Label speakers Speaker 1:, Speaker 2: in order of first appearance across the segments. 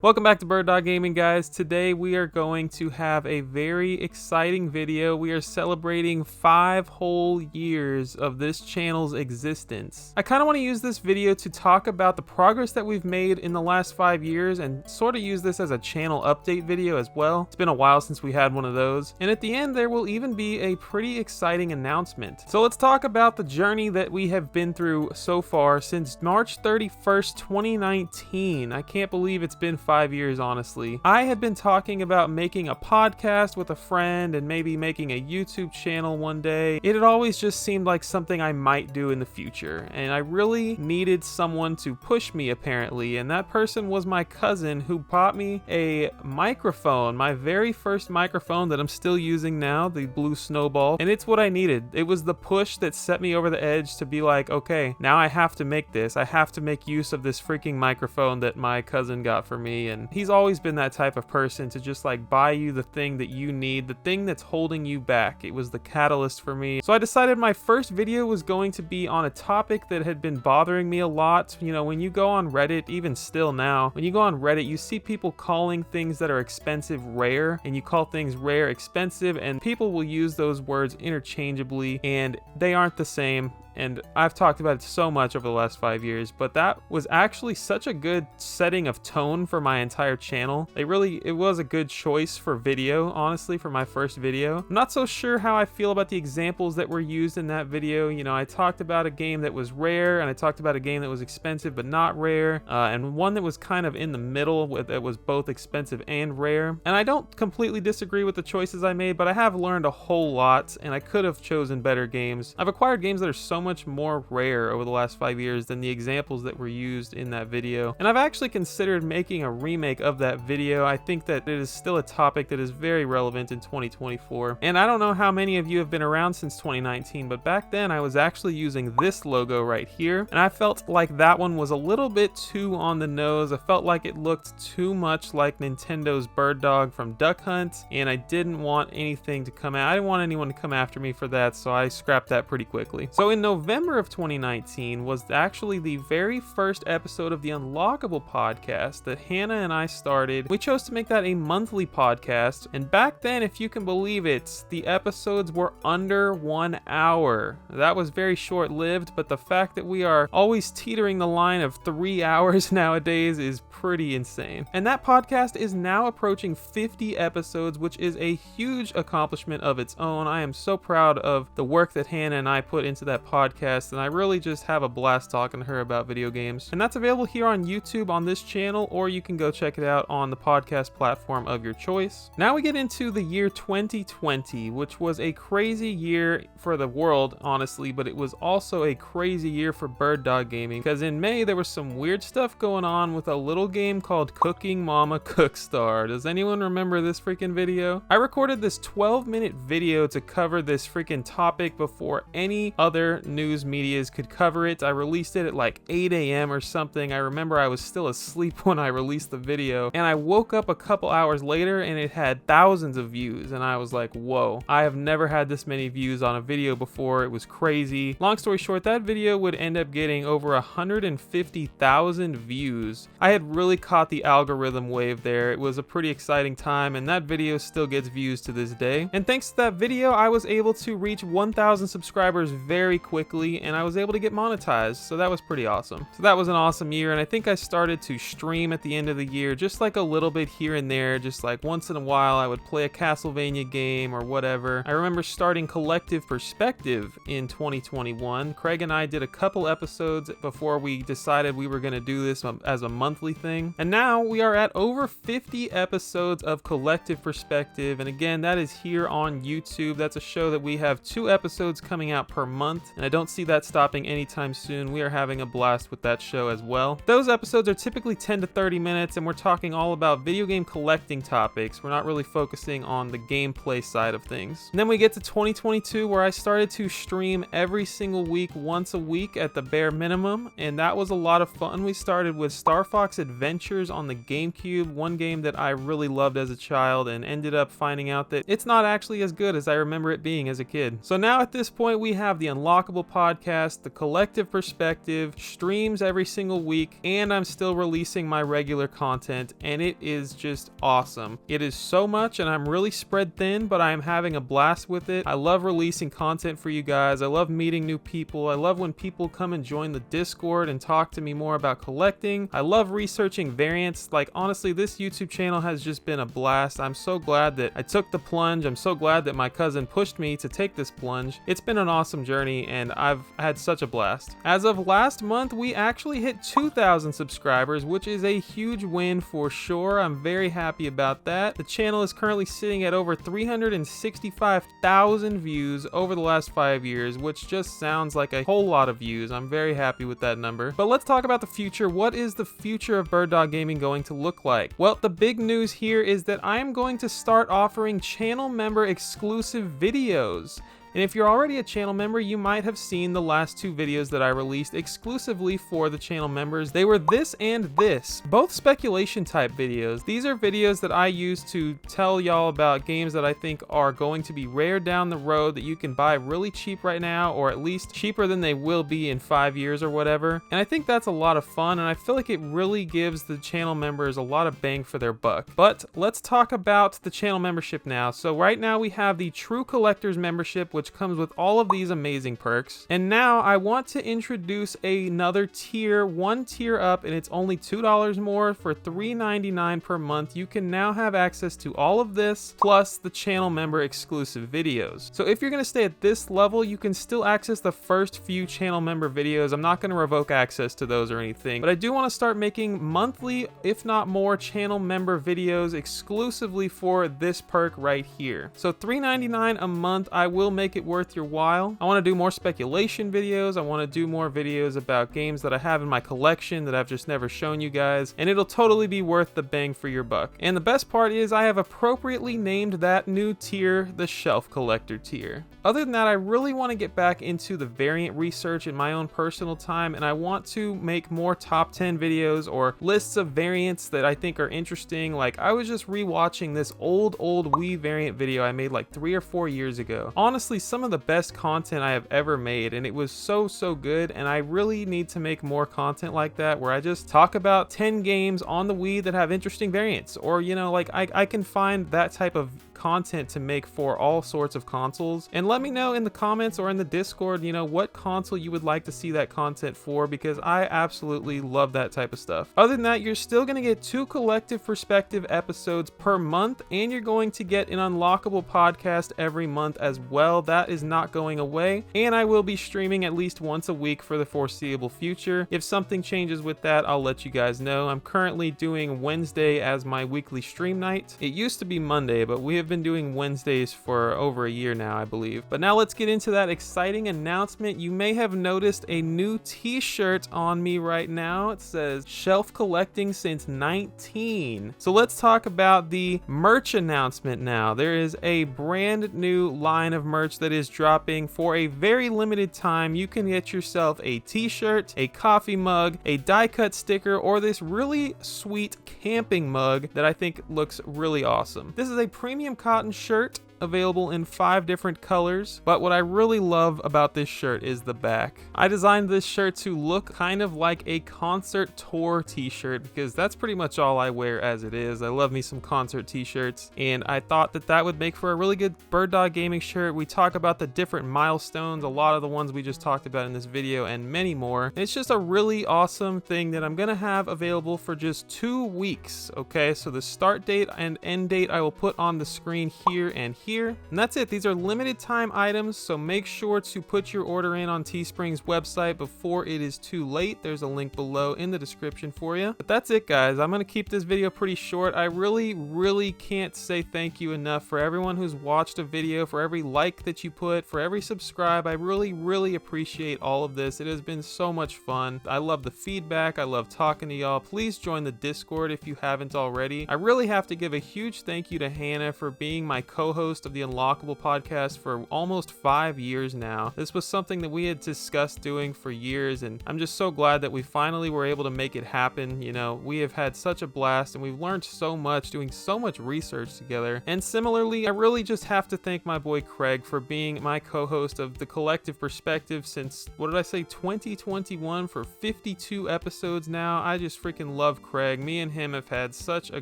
Speaker 1: Welcome back to Bird Dog Gaming, guys. Today we are going to have a very exciting video. We are celebrating 5 whole years of this channel's existence. I kind of want to use this video to talk about the progress that we've made in the last 5 years and sort of use this as a channel update video as well. It's been a while since we had one of those. And at the end there will even be a pretty exciting announcement. So let's talk about the journey that we have been through so far since March 31st, 2019. I can't believe it's been 5 years, honestly. I had been talking about making a podcast with a friend and maybe making a YouTube channel one day. It had always just seemed like something I might do in the future, and I really needed someone to push me, apparently, and that person was my cousin who bought me a microphone, my very first microphone that I'm still using now, the Blue Snowball, and it's what I needed. It was the push that set me over the edge to be like, okay, now I have to make this. I have to make use of this freaking microphone that my cousin got for me. And he's always been that type of person to just like buy you the thing that you need, the thing that's holding you back. It was the catalyst for me. So I decided my first video was going to be on a topic that had been bothering me a lot. You know, when you go on Reddit, even still now, when you go on Reddit, you see people calling things that are expensive rare, and you call things rare expensive, and people will use those words interchangeably, and they aren't the same. And I've talked about it so much over the last 5 years, but that was actually such a good setting of tone for my entire channel. It was a good choice for video, honestly, for my first video. I'm not so sure how I feel about the examples that were used in that video. You know, I talked about a game that was rare, and I talked about a game that was expensive but not rare, and one that was kind of in the middle, that was both expensive and rare. And I don't completely disagree with the choices I made, but I have learned a whole lot, and I could have chosen better games. I've acquired games that are so much more rare over the last 5 years than the examples that were used in that video. And I've actually considered making a remake of that video. I think that it is still a topic that is very relevant in 2024. And I don't know how many of you have been around since 2019, but back then I was actually using this logo right here, and I felt like that one was a little bit too on the nose. I felt like it looked too much like Nintendo's Bird Dog from Duck Hunt, and I didn't want anything to come out. I didn't want anyone to come after me for that, so I scrapped that pretty quickly. So in November of 2019 was actually the very first episode of the Unlockable podcast that Hannah and I started. We chose to make that a monthly podcast, and back then, if you can believe it, the episodes were under 1 hour. That was very short-lived, but the fact that we are always teetering the line of 3 hours nowadays is pretty insane. And that podcast is now approaching 50 episodes, which is a huge accomplishment of its own. I am so proud of the work that Hannah and I put into that podcast, and I really just have a blast talking to her about video games. And that's available here on YouTube on this channel, or you can go check it out on the podcast platform of your choice. Now we get into the year 2020, which was a crazy year for the world, honestly, but it was also a crazy year for Bird Dog Gaming, because in May there was some weird stuff going on with a little game called Cooking Mama Cookstar. Does anyone remember this freaking video? I recorded this 12-minute video to cover this freaking topic before any other news medias could cover it. I released it at like 8 a.m. or something. I remember I was still asleep when I released the video, and I woke up a couple hours later and it had thousands of views, and I was like, whoa, I have never had this many views on a video before. It was crazy. Long story short, that video would end up getting over 150,000 views. I had really caught the algorithm wave there. It was a pretty exciting time, and that video still gets views to this day. And thanks to that video, I was able to reach 1,000 subscribers very quickly, and I was able to get monetized, so that was pretty awesome. So that was an awesome year, and I think I started to stream at the end of the year, just like a little bit here and there, just like once in a while I would play a Castlevania game or whatever. I remember starting Collective Perspective in 2021. Craig and I did a couple episodes before we decided we were going to do this as a monthly thing, and now we are at over 50 episodes of Collective Perspective, and again, that is here on YouTube. That's a show that we have 2 episodes coming out per month, and I don't see that stopping anytime soon. We are having a blast with that show as well. Those episodes are typically 10 to 30 minutes, and we're talking all about video game collecting topics. We're not really focusing on the gameplay side of things. And then we get to 2022, where I started to stream every single week, once a week at the bare minimum, and that was a lot of fun. We started with Star Fox Adventures on the GameCube, one game that I really loved as a child, and ended up finding out that it's not actually as good as I remember it being as a kid. So now at this point, we have the Unlockable Unlockable podcast, the collective perspective, streams every single week, and I'm still releasing my regular content, and it is just awesome. It is so much, and I'm really spread thin, but I am having a blast with it. I love releasing content for you guys. I love meeting new people. I love when people come and join the Discord and talk to me more about collecting. I love researching variants. Like, honestly, this YouTube channel has just been a blast. I'm so glad that I took the plunge. I'm so glad that my cousin pushed me to take this plunge. It's been an awesome journey, and I've had such a blast. As of last month, we actually hit 2,000 subscribers, which is a huge win for sure. I'm very happy about that. The channel is currently sitting at over 365,000 views over the last 5 years, which just sounds like a whole lot of views. I'm very happy with that number. But let's talk about the future. What is the future of Bird Dog Gaming going to look like? Well, the big news here is that I am going to start offering channel member exclusive videos. And if you're already a channel member, you might have seen the last 2 videos that I released exclusively for the channel members. They were this and this, both speculation type videos. These are videos that I use to tell y'all about games that I think are going to be rare down the road that you can buy really cheap right now, or at least cheaper than they will be in 5 years or whatever. And I think that's a lot of fun, and I feel like it really gives the channel members a lot of bang for their buck. But let's talk about the channel membership now. So right now we have the True Collectors membership, which comes with all of these amazing perks. And now I want to introduce another tier, one tier up, and it's only $2 more for $3.99 per month. You can now have access to all of this plus the channel member exclusive videos. So if you're going to stay at this level, you can still access the first few channel member videos. I'm not going to revoke access to those or anything, but I do want to start making monthly, if not more, channel member videos exclusively for this perk right here. So $3.99 a month. I will make it worth your while. I want to do more speculation videos. I want to do more videos about games that I have in my collection that I've just never shown you guys, and it'll totally be worth the bang for your buck. And the best part is I have appropriately named that new tier the Shelf Collector tier. Other than that, I really want to get back into the variant research in my own personal time, and I want to make more top 10 videos or lists of variants that I think are interesting. Like, I was just rewatching this old Wii variant video I made like 3 or 4 years ago. Honestly, some of the best content I have ever made, and it was so good, and I really need to make more content like that where I just talk about 10 games on the Wii that have interesting variants, or, you know, like I can find that type of content to make for all sorts of consoles. And let me know in the comments or in the Discord, you know, what console you would like to see that content for, because I absolutely love that type of stuff. Other than that, you're still going to get 2 collective perspective episodes per month, and you're going to get an unlockable podcast every month as well. That is not going away, and I will be streaming at least once a week for the foreseeable future. If something changes with that, I'll let you guys know. I'm currently doing Wednesday as my weekly stream night. It used to be Monday, but we have been doing Wednesdays for over a year now, I believe. But now let's get into that exciting announcement. You may have noticed a new t-shirt on me right now. It says Shelf Collecting Since 19. So let's talk about the merch announcement now. There is a brand new line of merch that is dropping for a very limited time. You can get yourself a t-shirt, a coffee mug, a die cut sticker, or this really sweet camping mug that I think looks really awesome. This is a premium cotton shirt available in 5 different colors, but what I really love about this shirt is the back. I designed this shirt to look kind of like a concert tour t-shirt, because that's pretty much all I wear as it is. I love me some concert t-shirts, and I thought that that would make for a really good Bird Dog Gaming shirt. We talk about the different milestones, a lot of the ones we just talked about in this video, and many more. And it's just a really awesome thing that I'm gonna have available for just 2 weeks. Okay, so the start date and end date I will put on the screen here and here. And that's it. These are limited time items, so make sure to put your order in on Teespring's website before it is too late. There's a link below in the description for you. But that's it, guys. I'm going to keep this video pretty short. I really can't say thank you enough for everyone who's watched a video, for every like that you put, for every subscribe. I really appreciate all of this. It has been so much fun. I love the feedback. I love talking to y'all. Please join the Discord if you haven't already. I really have to give a huge thank you to Hannah for being my co-host host of the Unlockable podcast for almost 5 years now. This was something that we had discussed doing for years, and I'm just so glad that we finally were able to make it happen. You know, we have had such a blast, and we've learned so much doing so much research together. And similarly, I really just have to thank my boy Craig for being my co-host of the Collective Perspective since, what did I say, 2021 for 52 episodes now. I just freaking love Craig. Me and him have had such a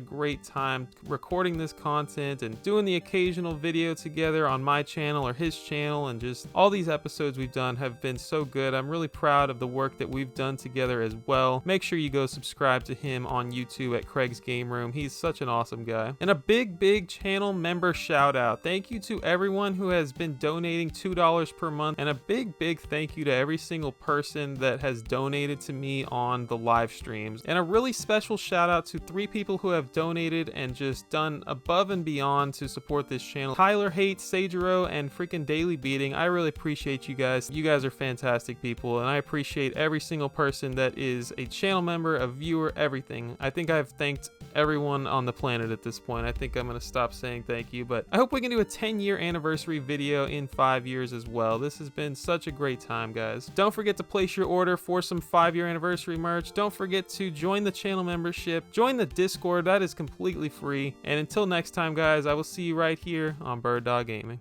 Speaker 1: great time recording this content and doing the occasional video together on my channel or his channel, and just all these episodes we've done have been so good. I'm really proud of the work that we've done together as well. Make sure you go subscribe to him on YouTube at Craig's Game Room. He's such an awesome guy. And a big channel member shout out. Thank you to everyone who has been donating $2 per month, and a big thank you to every single person that has donated to me on the live streams. And a really special shout out to 3 people who have donated and just done above and beyond to support this channel. Tyler Haight, Sajiro, and freaking Daily Beating. I really appreciate you guys. You guys are fantastic people, and I appreciate every single person that is a channel member, a viewer, everything. I think I've thanked everyone on the planet at this point. I think I'm going to stop saying thank you, but I hope we can do a 10-year anniversary video in 5 years as well. This has been such a great time, guys. Don't forget to place your order for some 5-year anniversary merch. Don't forget to join the channel membership, join the Discord, that is completely free. And until next time, guys, I will see you right here on Bird Dog Gaming.